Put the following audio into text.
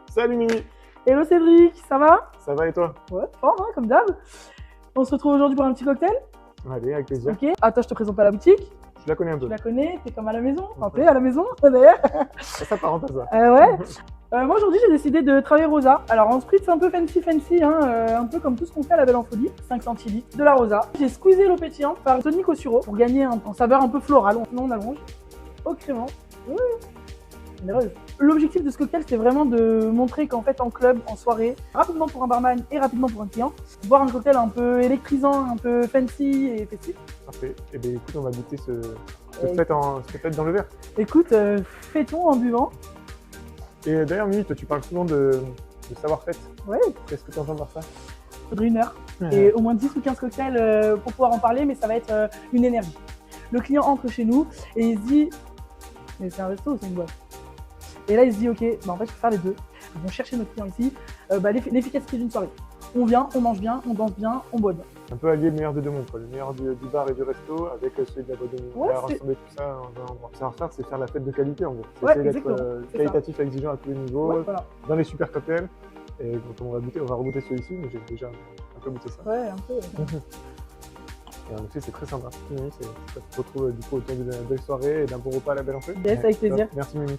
Salut Mimi. Hello Cédric, ça va? Ça va et toi? Ouais, fort, hein, comme d'hab. On se retrouve aujourd'hui pour un petit cocktail. Allez, avec plaisir. Ok. Attends, je te présente pas la boutique. Je la connais un peu. Tu la connais, t'es comme à la maison. Enfin, t'es à la maison, d'ailleurs. Ça s'apparente à ça. Ouais. Moi aujourd'hui, j'ai décidé de travailler rosa. Alors en spritz un peu fancy, hein, un peu comme tout ce qu'on fait à la Belle en Folie. 5 centilitres de la rosa. J'ai squeezé l'eau pétillante par tonique au sirop pour gagner en saveur un peu florale. Sinon, on allonge au crément. Généreuse. L'objectif de ce cocktail, c'était vraiment de montrer qu'en fait, en club, en soirée, rapidement pour un barman et rapidement pour un client, boire un cocktail un peu électrisant, un peu fancy et festif. Parfait. Et bien écoute, on va goûter ce fait dans le verre. Écoute, fêtons en buvant. Et d'ailleurs, Mimi, toi, tu parles souvent de savoir-fête. Ouais, Qu'est-ce que tu entends par ça? faudrait une heure. Et au moins 10 ou 15 cocktails pour pouvoir en parler, mais ça va être une énergie. Le client entre chez nous et il se dit, mais c'est un resto ou c'est une boîte? Et là, il se dit, ok, bah en fait, je peux faire les deux. Ils vont chercher notre client ici, l'efficacité d'une soirée. On vient, on mange bien, on danse bien, on boit bien. Un peu allier le meilleur des deux mondes, quoi. Le meilleur du bar et du resto avec celui de la boîte de nuit. Ouais, On va c'est- rassembler tout ça dans un endroit. Savoir-faire, c'est faire la fête de qualité en gros. C'est Ouais, essayer d'être exactement, c'est qualitatif, exigeant à tous les niveaux, Ouais, voilà. dans les super cocktails. Et quand on va regoûter celui-ci, mais j'ai déjà un peu goûté ça. Ouais, un peu. Et en effet, c'est très sympa. Mimi, ça se retrouve du coup autour d'une belle soirée et d'un bon repas à la Belle en Feu. Yes, avec plaisir. Merci Mimi.